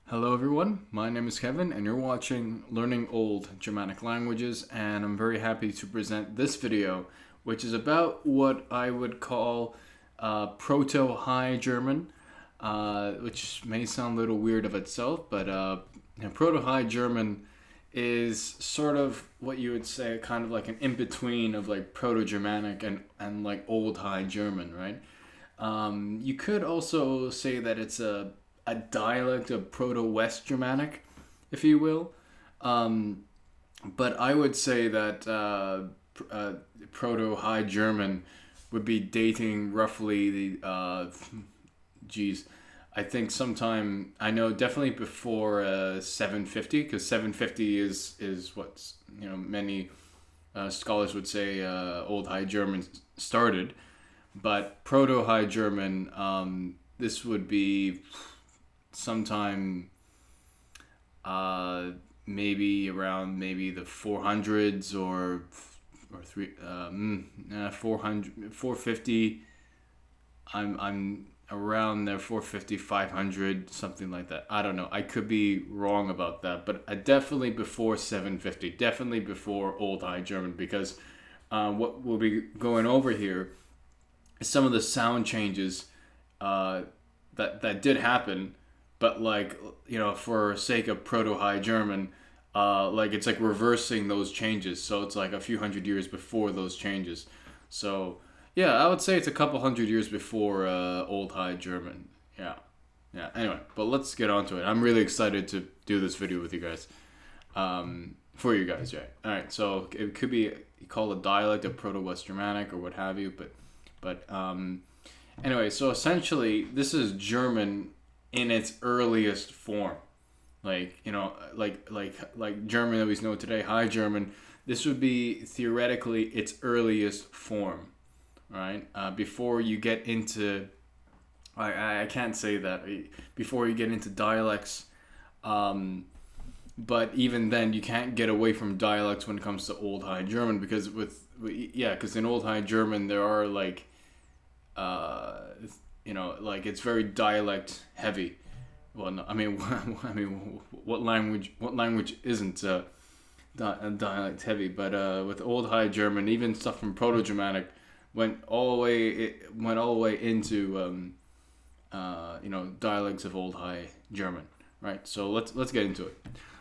Hello everyone, my name is Kevin and you're watching Learning Old Germanic Languages, and I'm very happy to present this video which is about what I would call Proto-High German, which may sound a little weird of itself, but Proto-High German is sort of what you would say kind of like an in-between of like Proto-Germanic and like Old High German, right? You could also say that it's a dialect of Proto-West Germanic, if you will. But I would say that Proto-High German would be dating roughly geez, I think sometime, I know definitely before 750, because 750 is what, many scholars would say Old High German started. But Proto-High German, this would be sometime maybe around maybe the 400s or 450. I'm around there, 450, 500, something like that. I don't know, I could be wrong about that, but definitely before 750, definitely before Old High German, because what we'll be going over here is some of the sound changes that did happen, but like, for sake of Proto-High German, like it's like reversing those changes, so it's like a few hundred years before those changes. So yeah, I would say it's a couple hundred years before Old High German. Yeah. Anyway, but let's get on to it. I'm really excited to do this video with you guys. For you guys, right? All right. So it could be called a dialect of Proto-West Germanic or what have you, but anyway. So essentially, this is German in its earliest form, like like German that we know today, High German. This would be theoretically its earliest form, right? Before you get into, I can't say that before you get into dialects, but even then you can't get away from dialects when it comes to Old High German, because because in Old High German there are like like it's very dialect heavy. Well, no, I mean, what language isn't dialect heavy? But with Old High German, even stuff from Proto-Germanic went all the way into dialects of Old High German, right? So let's get into it.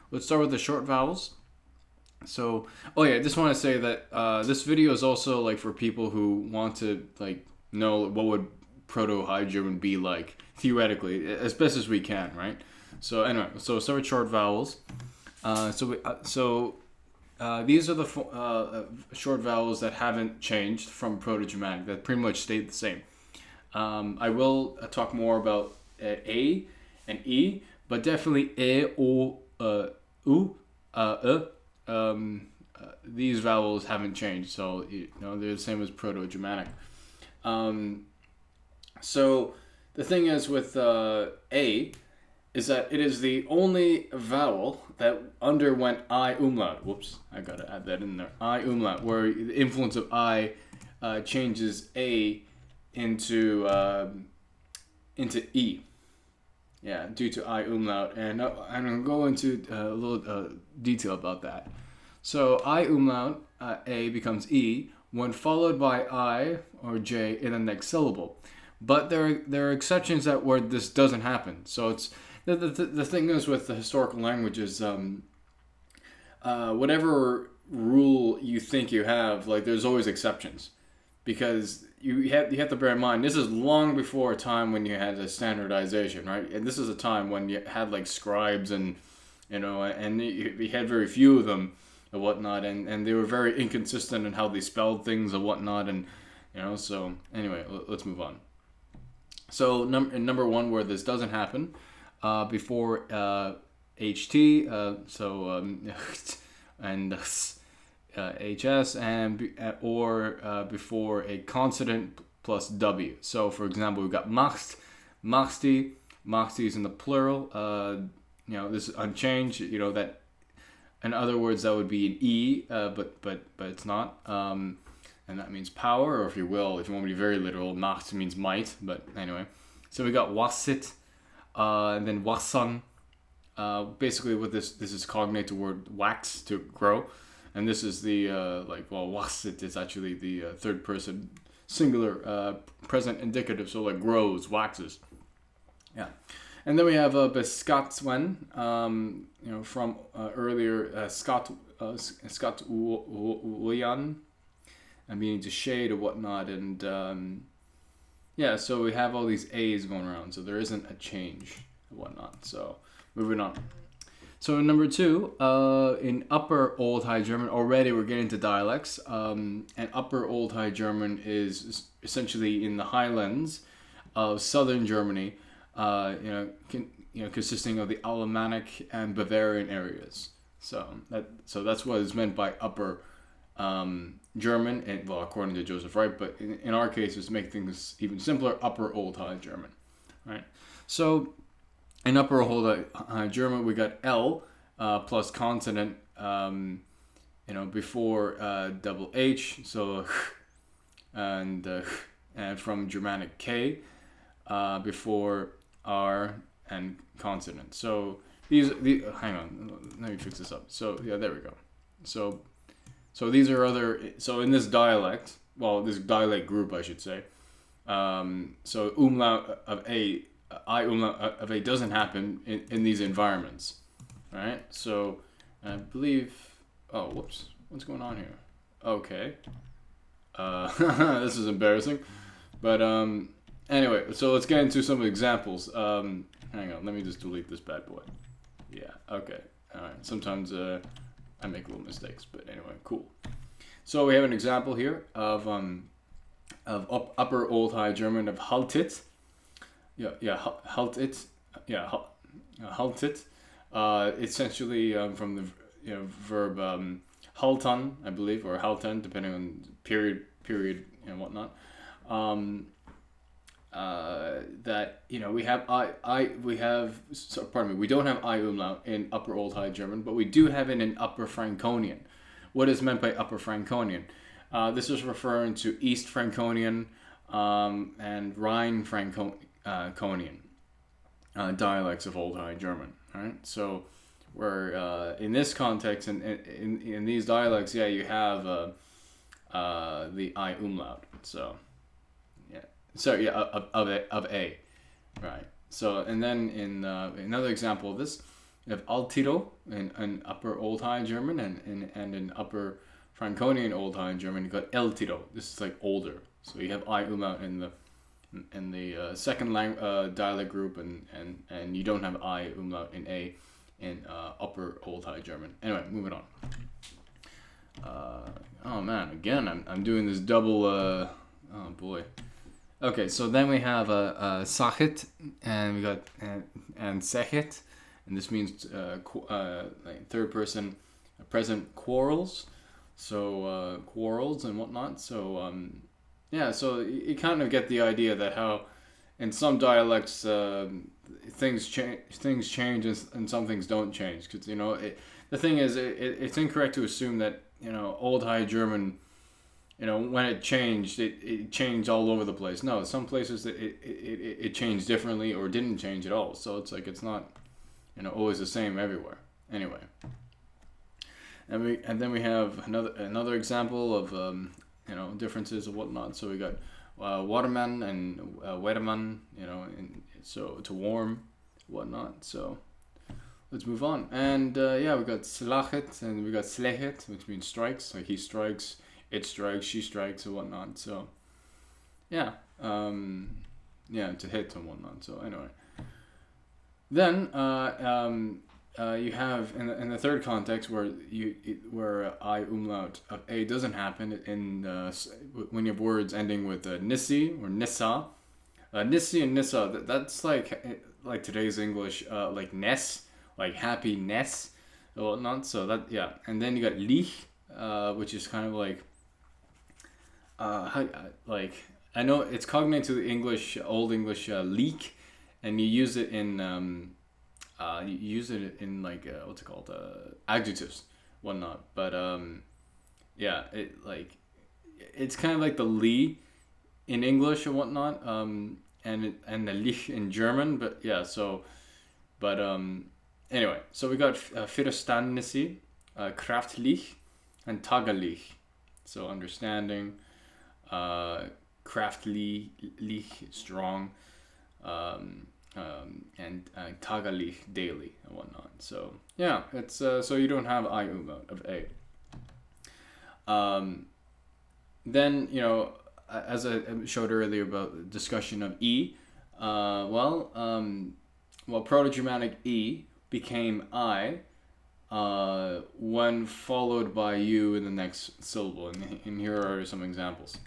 Let's start with the short vowels. So, oh yeah, I just want to say that this video is also like for people who want to like know what would Proto-High German be like theoretically, as best as we can, right? So anyway, so start with short vowels. These are the short vowels that haven't changed from Proto-Germanic, that pretty much stayed the same. I will talk more about A and E, but definitely E, O, U, these vowels haven't changed, so they're the same as Proto-Germanic. So the thing is with A is that it is the only vowel that underwent I umlaut. Whoops, I gotta add that in there. I umlaut, where the influence of I changes A into E. Yeah, due to I umlaut, and I'm gonna go into a little detail about that. So I umlaut, A becomes E when followed by I or J in the next syllable. But there are exceptions that where this doesn't happen. So it's the thing is with the historical languages, whatever rule you think you have, like there's always exceptions, because you have to bear in mind this is long before a time when you had a standardization, right? And this is a time when you had like scribes and and you had very few of them and whatnot, and they were very inconsistent in how they spelled things and whatnot, and so anyway, let's move on. So number one, where this doesn't happen, before HT, and HS, and or before a consonant plus W. So for example, we've got macht, machti. Machti is in the plural. This is unchanged. That, in other words, that would be an E, but it's not. And that means power, or if you will, if you want to be very literal, Macht means might, but anyway. So we got wasit, and then wasan, basically what this is cognate to word wax, to grow, and this is the waxit is actually the third person singular present indicative, so like grows, waxes. Yeah. And then we have beskatswen, from earlier Scott Uyan, meaning to shade or whatnot, and so we have all these A's going around, so there isn't a change and whatnot. So moving on. So number 2, in Upper Old High German, already we're getting to dialects, and Upper Old High German is essentially in the highlands of southern Germany, consisting of the Alemannic and Bavarian areas. So that's what is meant by Upper German, and well, according to Joseph Wright, but in our case, to make things even simpler, Upper Old High German, right? So in Upper Old High German, we got L plus consonant, before double H, so and from Germanic K before R and consonant. So these hang on, let me fix this up. So yeah, there we go. So these are so in this dialect, this dialect group, I should say. So umlaut of A, I umlaut of A doesn't happen in these environments, right? So I believe, whoops, what's going on here? Okay. This is embarrassing, but anyway, so let's get into some examples. Hang on, let me just delete this bad boy. Yeah, okay, all right. Sometimes I make little mistakes, but anyway, cool. So we have an example here of Upper Old High German of haltit. Haltit. Haltit. Essentially from the verb haltan, I believe, or halten, depending on period and whatnot. That we have we don't have I umlaut in Upper Old High German, but we do have it in Upper Franconian. What is meant by Upper Franconian? This is referring to East Franconian and Rhine Franconian dialects of Old High German. Right, so where in this context and in these dialects, you have the I umlaut. So. Of A, right? So and then in another example of this, you have altito in Upper Old High German, and in Upper Franconian Old High German you got eltito. This is like older. So you have I umlaut in the second dialect group, and you don't have I umlaut in A in Upper Old High German. Anyway, moving on. Oh man, again I'm doing this double. Oh boy. Okay, so then we have sachit, and we got and sechit, and this means like third person present quarrels, so quarrels and whatnot. So so you kind of get the idea that how in some dialects things change and some things don't change, because the thing is it's incorrect to assume that Old High German. When it changed, it changed all over the place. No, some places it changed differently or didn't change at all. So it's like it's not, always the same everywhere. Anyway, and then we have another example of differences and whatnot. So we got waterman and wetterman, and so to warm, whatnot. So let's move on. And we got slachet and we got slechet, which means strikes. Like he strikes. It strikes, she strikes, and whatnot. So, to hit and whatnot. So anyway, then you have in the third context where I umlaut of A doesn't happen in when you have words ending with nissi or nissa. Nissi and nissa, that's like today's English, like ness, like happiness, and whatnot. So and then you got lich, which is kind of like. I know it's cognate to the English, Old English leak, and you use it in like what's it called, adjectives, whatnot. But it's kind of like the li in English and whatnot, and the lich in German. But anyway, so we got verstandnisse, kraftlich, and tagalich. So understanding, kraftlich, strong, and tagalich, daily, and whatnot. So yeah, it's so you don't have I mode of A. Then, you know, as I showed earlier about the discussion of E, well, Proto-Germanic E became I when followed by U in the next syllable. And here are some examples.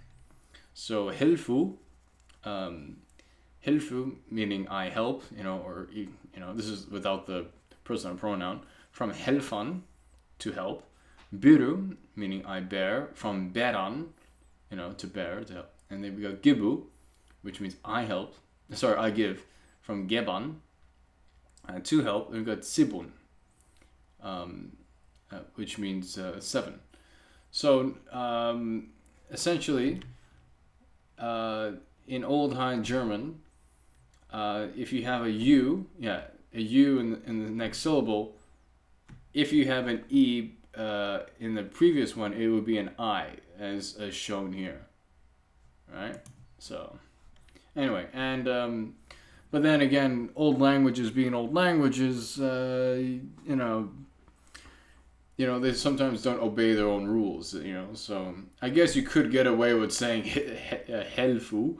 So hilfu, hilfu meaning I help, you know, or, you know, this is without the personal pronoun. From helfan, to help. Biru, meaning I bear. From beran, you know, to bear, to help. And then we got gibu, which means I help. Sorry, I give. From geban, to help. And we got sibun, which means 7. So essentially, in Old High German, if you have a U, a U in the next syllable, if you have an E in the previous one, it would be an I, as shown here, right? So anyway, and but then again, old languages being old languages, you know, they sometimes don't obey their own rules, you know. So I guess you could get away with saying helfu,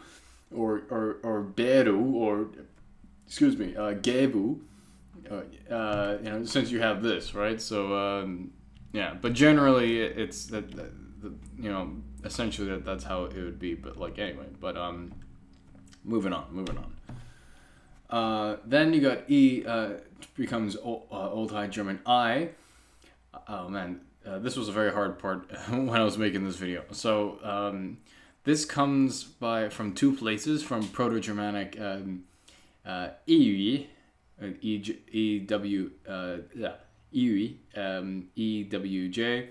or beru, or excuse me, gebu, you know, since you have this, right? So yeah, but generally it's that you know, essentially that's how it would be. But like anyway, but moving on. Then you got E, becomes Old High German I. Oh man, this was a very hard part when I was making this video. So this comes from two places, from Proto-Germanic EW, EWJ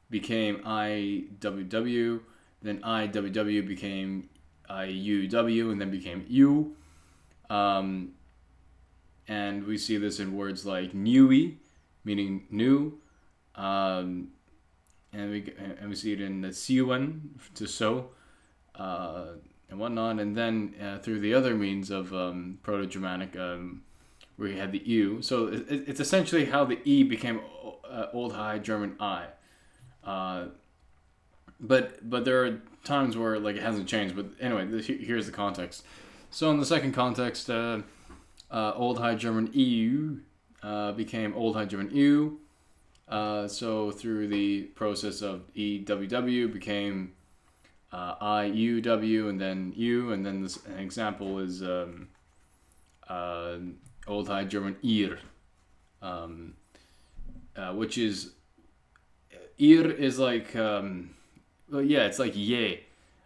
became IWW, then IWW became IUW, and then became U. And we see this in words like newy, meaning new, and we see it in the siwan, to sow, and whatnot. And then through the other means of Proto-Germanic, where you had the U. So it's essentially how the E became Old High German I. But there are times where like it hasn't changed. But anyway, here's the context. So in the second context, Old High German EU became Old High German U. So through the process of EWW became IUW, and then U, and then this an example is Old High German Ir, which is Ir is like well, yeah, it's like ye,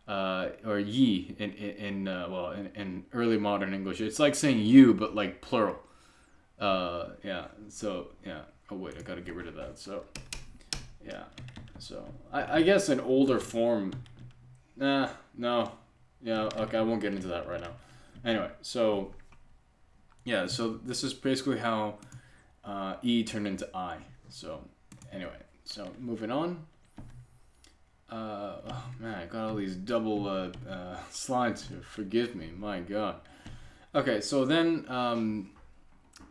or ye in early modern English. It's like saying you, but like plural. Yeah. So yeah. Oh wait, I gotta get rid of that. So yeah. So I guess an older form. No. Yeah. Okay, I won't get into that right now. Anyway, so yeah. So this is basically how E turned into I. So anyway. So moving on. Oh man, I got all these double slides here. Forgive me, my God. Okay, so then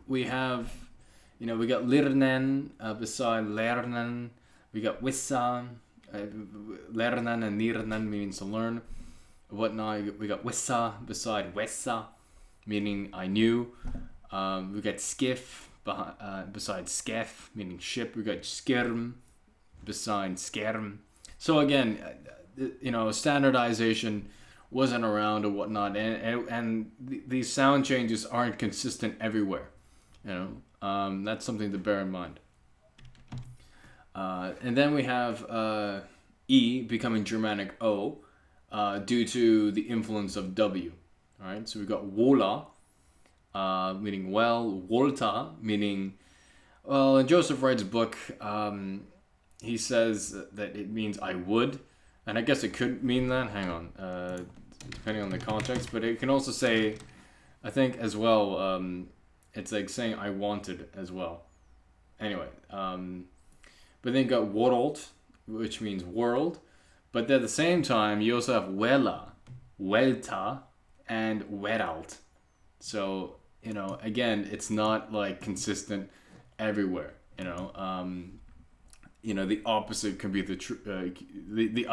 we have, you know, we got lernen beside lernen. We got wissa, lernen and nirnen means to learn. Whatnot. We got wissa beside wessa, meaning I knew. We got skiff beside skef, meaning ship. We got skirm beside skerm. So again, you know, standardization wasn't around or whatnot, and these sound changes aren't consistent everywhere. You know, that's something to bear in mind. And then we have E becoming Germanic O due to the influence of W. All right, so we got wola, meaning well, wolta, meaning, well, in Joseph Wright's book, he says that it means I would, and I guess it could mean that. Hang on, depending on the context, but it can also say, I think as well, It's like saying I wanted as well. Anyway, but then you got world, which means world. But at the same time, you also have Wella, Welta, and Weralt. So, again, it's not like consistent everywhere. The opposite could be the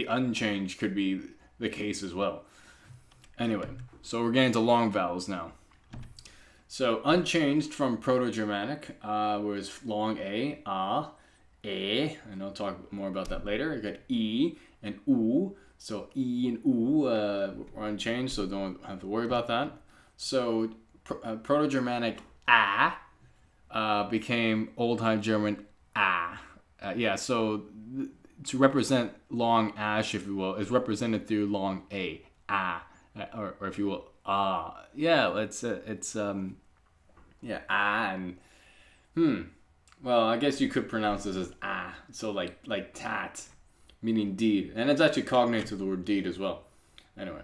unchanged could be the case as well. Anyway, so we're getting to long vowels now. So unchanged from Proto-Germanic was long A, and I'll talk more about that later. You got E and U. So E and U are unchanged, so don't have to worry about that. So Proto-Germanic became Old High German so to represent long ash, if you will, is represented through long A, or if you will, and well, I guess you could pronounce this as so like tat, meaning deed, and it's actually cognate to the word deed as well. Anyway,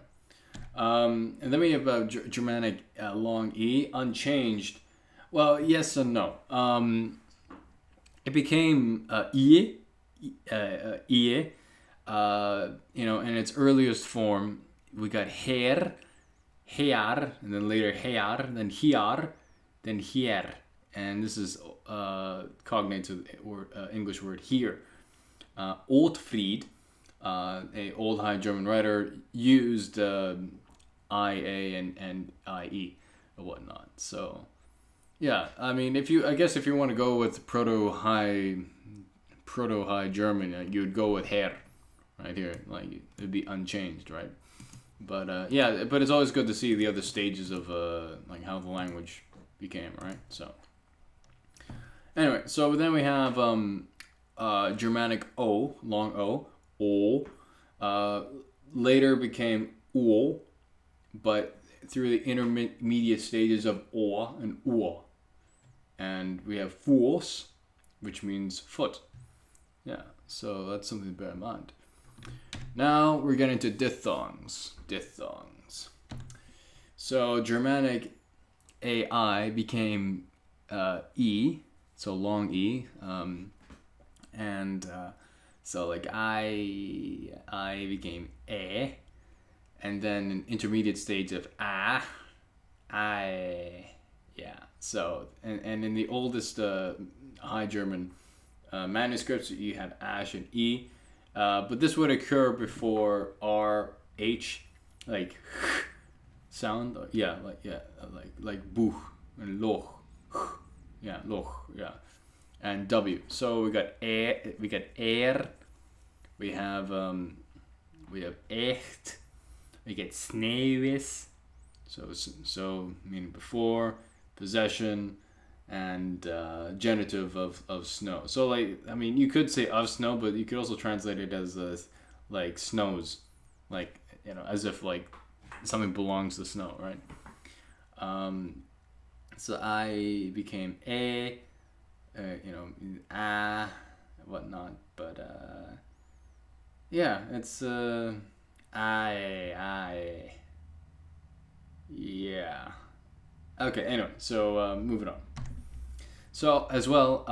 and then we have Germanic long E, unchanged. Well, yes and no. It became ie, in its earliest form. We got hear, and then later hear, then hiar, then hier, and this is cognate to the English word here. Ottfried, a Old High German writer, used IA and IE and whatnot. So, yeah, I mean, if you want to go with Proto-High German, you would go with Herr, right here. Like, it'd be unchanged, right? But but it's always good to see the other stages of like how the language became, right? So anyway, so then we have Germanic O, long O, later became O, but through the intermediate stages of O and U. And we have Fuos, which means foot. Yeah, so that's something to bear in mind. Now we're getting to diphthongs. So Germanic AI became E, so long E, and so like I became E, and then an intermediate stage of I. Yeah. So and in the oldest High German manuscripts, you had ash and E, but this would occur before R, H, like sound. Like buch and loch. Yeah, loch. Yeah, and W. So we got er. We have echt. We get sneeuwis. So meaning before, possession, and genitive of snow. So like, I mean, you could say of snow, but you could also translate it as like snows, like, as if like something belongs to snow, right? So I became whatnot, but it's yeah. Okay, anyway, so moving on. So as well,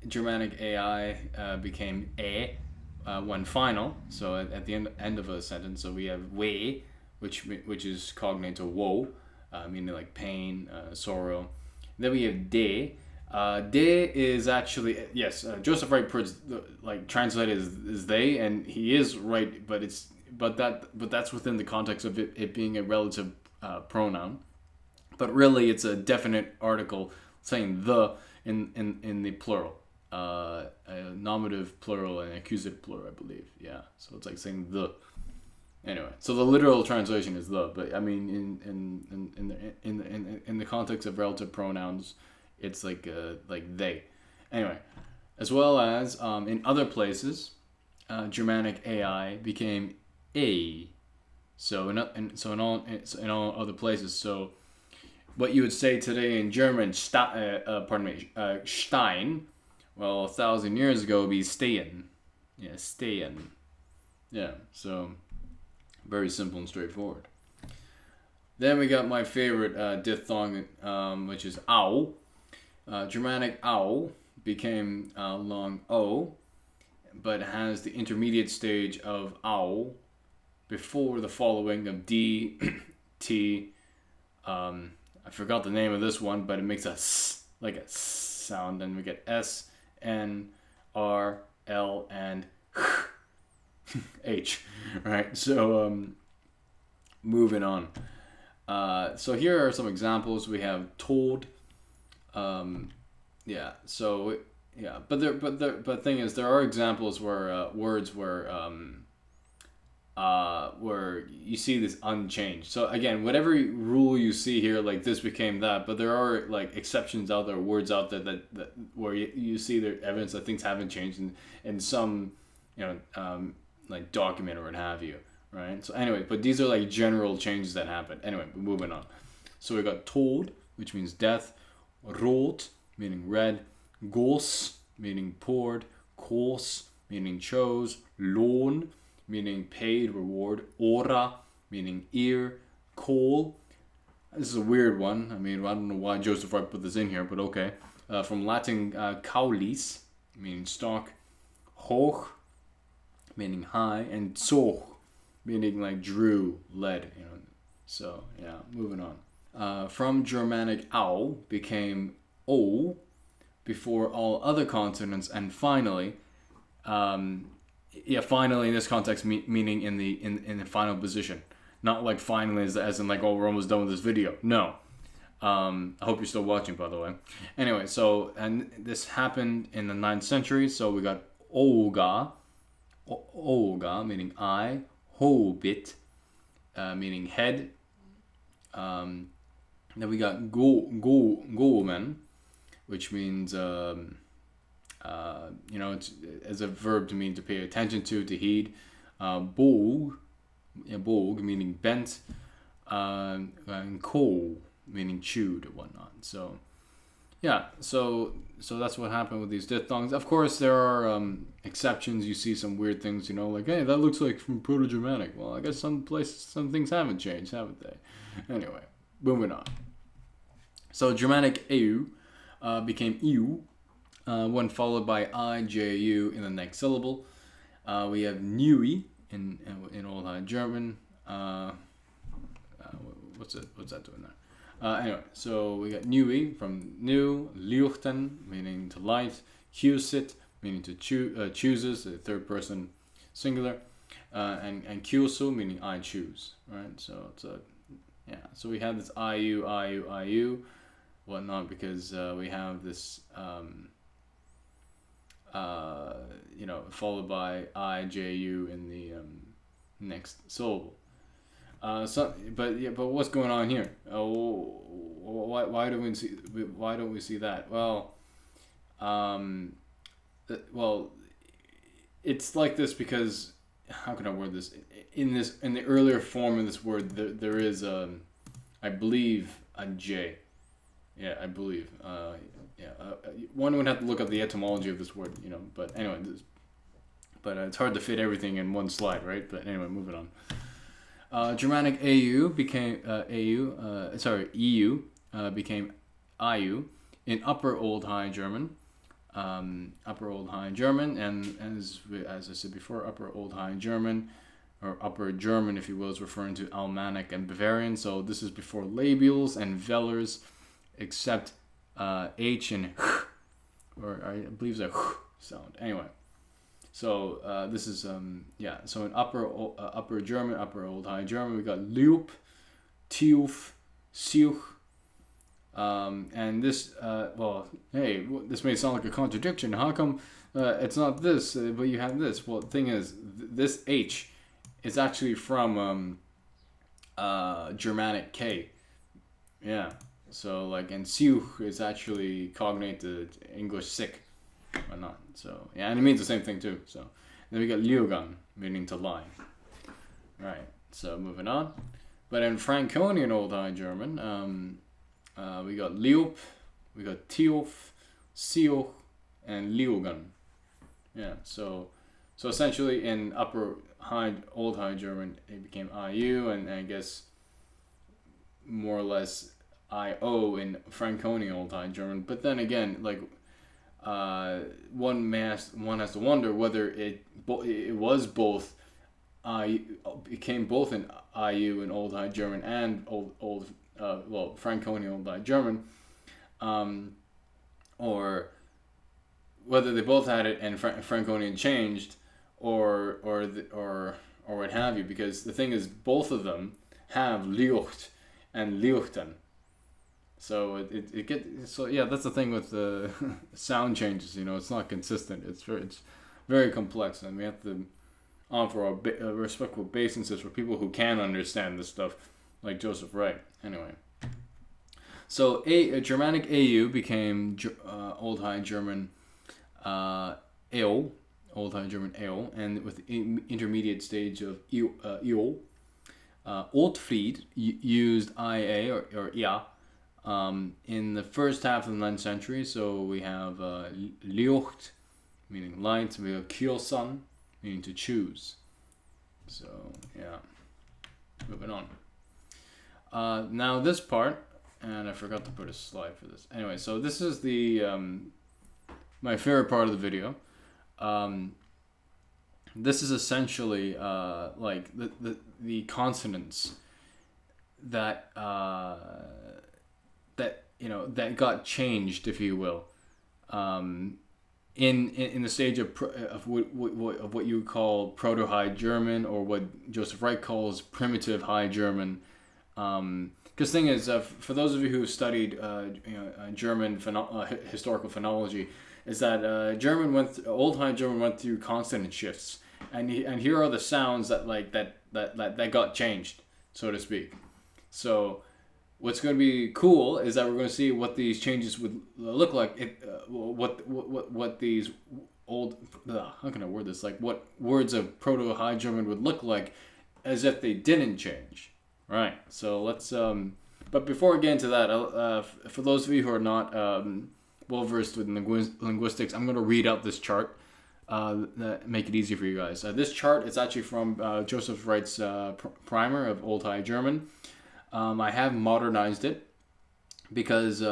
Germanic AI became when final. So at the end of a sentence, so we have we, which is cognate to woe, meaning like pain, sorrow. Then we have de. De is actually, yes, Joseph Wright like translated as they, and he is right, but that's within the context of it being a relative pronoun. But really, it's a definite article saying the in the plural, a nominative plural and accusative plural, I believe. Yeah, so it's like saying the. Anyway, so the literal translation is the, but I mean in the context of relative pronouns, it's like they. Anyway, as well as in other places, Germanic AI became a. So in all other places, so. What you would say today in German, Stein, well, 1,000 years ago would be stehen. Yeah, stehen. Yeah, so very simple and straightforward. Then we got my favorite diphthong, which is ow. Germanic ow became long o, but has the intermediate stage of ow before the following of d, t. I forgot the name of this one, but it makes a s, like a s sound, and we get s, n, r, l, and h. Right. So moving on. So here are some examples. We have told. Yeah. So yeah, but thing is, there are examples where words where you see this unchanged. So again, whatever rule you see here, like this became that, but there are like exceptions out there, words out there that where you see the evidence that things haven't changed in some, like document or what have you, right? So anyway, but these are like general changes that happen. Anyway, moving on. So we got told, which means death, rot, meaning red, gos, meaning poured, kos, meaning chose, loan, meaning paid, reward, ora, meaning ear, coal. This is a weird one. I mean, I don't know why Joseph Wright put this in here, but okay. From Latin, caulis, meaning stalk, hoch, meaning high, and zoch, meaning like drew, led. So yeah, moving on. From Germanic au became o before all other consonants, and finally, finally in this context, meaning in the final position, not like finally as in like, oh, we're almost done with this video. No. I hope you're still watching, by the way. Anyway, so and this happened in the 9th century. So we got Olga, meaning eye, Hobbit, meaning head. Then we got Gomen, which means it's as a verb to mean to pay attention to heed. Bog, meaning bent, and Ko, meaning chewed or whatnot. So yeah, so that's what happened with these diphthongs. Of course, there are exceptions. You see some weird things, like, hey, that looks like from Proto-Germanic. Well, I guess some things haven't changed, haven't they? Anyway, moving on. So Germanic eu became eu when followed by iju in the next syllable. We have neui in Old High German. What's that doing there? Anyway, so we got neui from new, liuchten, meaning to light, husit, meaning to chooses, the third person singular, and kyusu, meaning I choose, right? So it's so we have this iu, whatnot, because we have this followed by iju in the next syllable. But what's going on here? Why don't we see that? Well, it's like this because, how can I word this? In the earlier form of this word, there is I believe a J. Yeah, I believe. One would have to look up the etymology of this word, But anyway, it's hard to fit everything in one slide, right? But anyway, moving on. Germanic EU became EU became IU in Upper Old High German. Upper Old High German, and as I said before, Upper Old High German, or Upper German, if you will, is referring to Alemannic and Bavarian. So this is before labials and velars, except H and H, or I believe it's a H sound. Anyway, so this is So in Upper German, Upper Old High German, we got Liup, Tiuf, Siuch. And this, hey, this may sound like a contradiction. How come it's not this, but you have this? Well, the thing is, this H is actually from Germanic K. Yeah. So, like, and Siuch is actually cognate to English sick, or not. So, yeah, and it means the same thing, too. So, then we got Liugan, meaning to lie. Right. So, moving on. But in Franconian Old High German, we got Liup, we got Tiof, Sioch, and Liugan. Yeah, so essentially in Old High German, it became IU, and I guess more or less IO in Franconian Old High German. But then again, like one has to wonder whether it was both became both in IU in Old High German and Franconian Old High German, or whether they both had it and Franconian changed, or what have you. Because the thing is, both of them have liucht and liuchten. So it gets, so yeah, that's the thing with the sound changes. You know, it's not consistent. It's very complex, and we have to offer a respectful basis for people who can understand this stuff, like Joseph Wright. Anyway, so a Germanic AU became Old High German AO, Old High German AO, and with the intermediate stage of EO. Altfried used IA or IA in the first half of the 9th century. So we have Liucht, meaning light. We have Kyosan, meaning to choose. So yeah, moving on. Now this part, and I forgot to put a slide for this. Anyway, so this is the my favorite part of the video. This is essentially like the consonants that that got changed, if you will, in the stage of what you would call Proto-High German, or what Joseph Wright calls primitive High German. Because thing is, for those of you who have studied German historical phonology, is that Old High German went through consonant shifts, and here are the sounds that got changed, so to speak. So what's going to be cool is that we're going to see what these changes would look like. What these old how can I word this? Like what words of Proto-High German would look like as if they didn't change. Right. So let's. But before I get into that, for those of you who are not well versed with linguistics, I'm going to read out this chart. That make it easy for you guys. This chart is actually from Joseph Wright's primer of Old High German. I have modernized it because late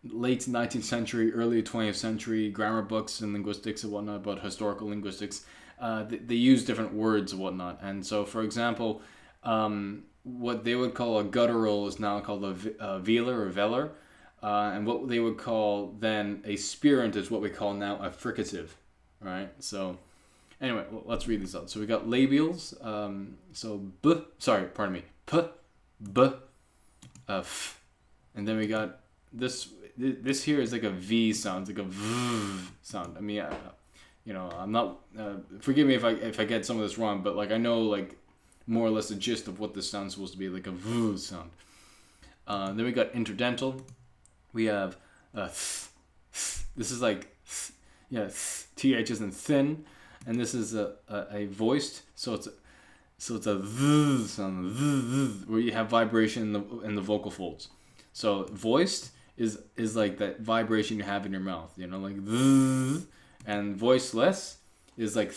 19th century, early 20th century grammar books and linguistics and whatnot about historical linguistics, they use different words and whatnot. And so, for example, what they would call a guttural is now called a velar or velar. And what they would call then a spirant is what we call now a fricative, right? So anyway, let's read these out. So we got labials. P, B, F. And then we got this here is like a V sound, it's like a V sound. I mean, I'm not, forgive me if I get some of this wrong, but like I know like more or less the gist of what this sound's supposed to be, like a V sound. Then we got interdental. We have this is like th is in thin, and this is a voiced, so it's a v sound, where you have vibration in the vocal folds. So voiced is like that vibration you have in your mouth, like v, and voiceless is like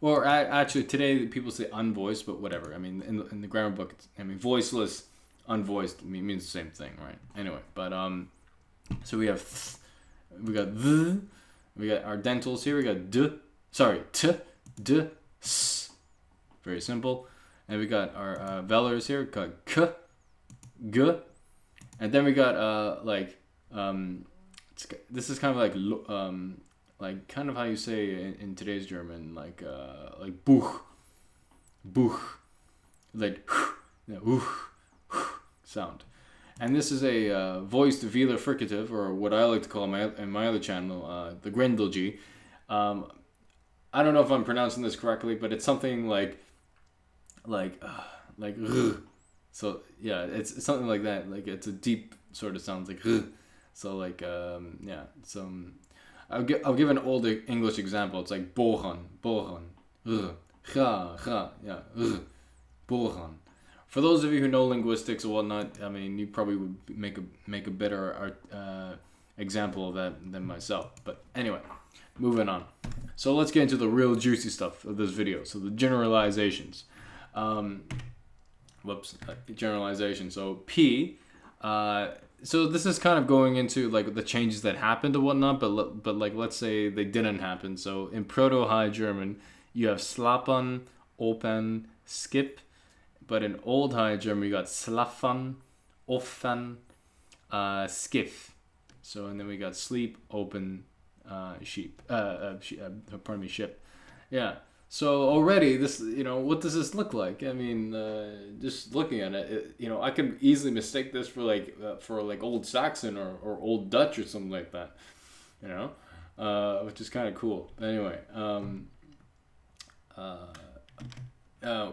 or actually today people say unvoiced, but whatever. I mean in the grammar book, voiceless, unvoiced means the same thing, right? Anyway, but so we got the, we got our dentals here. We got t, s, very simple, and we got our velars here. Got k, g, and then we got this is kind of like kind of how you say in today's German, like buch, like sound. And this is a voiced velar fricative, or what I like to call in my other channel, the Grendelg. I don't know if I'm pronouncing this correctly, but it's something like so yeah, it's something like that. Like it's a deep sort of sounds like so like yeah. So I'll give an old English example. It's like bohan, yeah, bohan. For those of you who know linguistics or whatnot, I mean, you probably would make a better example of that than myself. But anyway, moving on. So let's get into the real juicy stuff of this video. So the generalizations. generalization. So P, so this is kind of going into like the changes that happened and whatnot, but like let's say they didn't happen. So in Proto-High German, you have slapen, open, skip, but in Old High German you got slaffen, offen, skiff. So and then we got sleep, open, ship. Yeah. So already this, what does this look like? I mean, just looking at it, I could easily mistake this for like Old Saxon or Old Dutch or something like that, which is kind of cool. Anyway,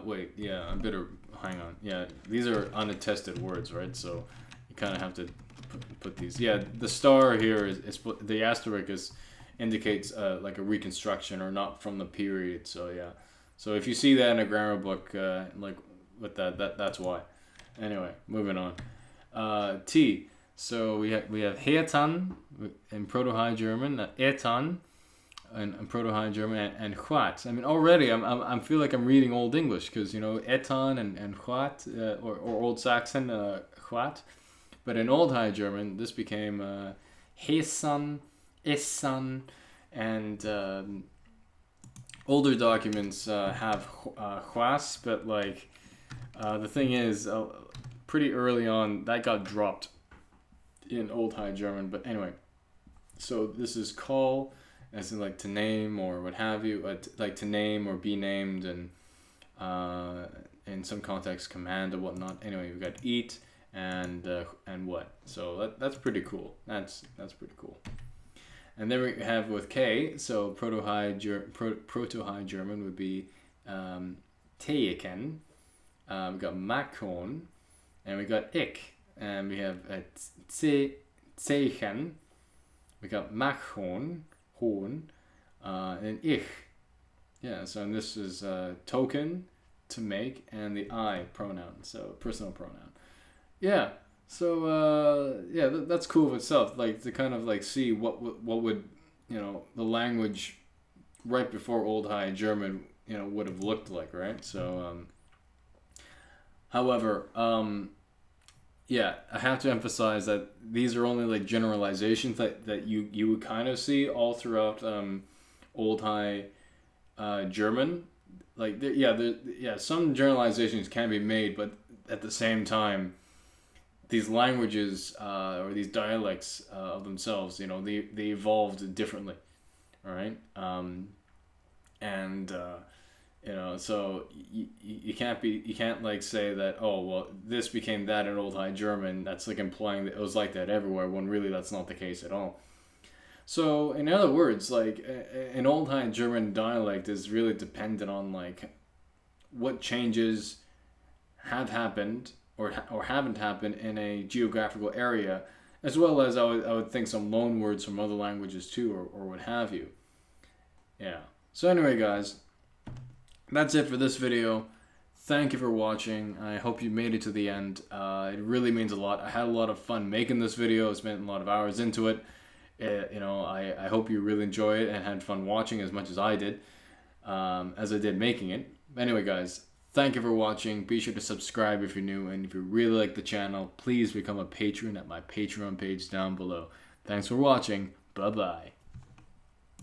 wait, yeah, I better hang on. Yeah, these are unattested words, right? So you kind of have to put these. Yeah, the star here is the asterisk indicates like a reconstruction or not from the period. So yeah, so if you see that in a grammar book, like with that's why. Anyway, moving on. T. So we have Hetan in Proto-High German, Etan in Proto-High German, and Hwat. I mean, already I feel like I'm reading Old English because Etan and Hwat or Old Saxon Hwat, but in Old High German this became Hesan, Essan, and older documents have Hwas, but like the thing is, pretty early on that got dropped in Old High German. But anyway, so this is call, as in like to name or what have you, like to name or be named, and in some contexts command or whatnot. Anyway, we've got eat and what. So that's pretty cool. That's pretty cool. And then we have with K, so Proto-High German would be Teiken. We got Makon, and we got Ik, and we have Zeichen. We got Machon, Horn, and Ich. Yeah, so and this is token, to make, and the I pronoun, so personal pronoun. Yeah. So yeah, that's cool of itself. Like to kind of like see what would the language right before Old High German would have looked like, right? So however, yeah, I have to emphasize that these are only like generalizations that you would kind of see all throughout Old High German. Like some generalizations can be made, but at the same time, these languages or these dialects of themselves, they evolved differently, all right? So you can't like say that, oh well, this became that in Old High German. That's like implying that it was like that everywhere, when really that's not the case at all. So in other words, like an Old High German dialect is really dependent on like what changes have happened or haven't happened in a geographical area, as well as I would think some loan words from other languages too, or what have you. Yeah. So anyway, guys, that's it for this video. Thank you for watching. I hope you made it to the end. It really means a lot. I had a lot of fun making this video. I spent a lot of hours into it. I hope you really enjoy it and had fun watching as much as I did making it. Anyway, guys, thank you for watching. Be sure to subscribe if you're new, and if you really like the channel, please become a patron at my Patreon page down below. Thanks for watching. Bye-bye.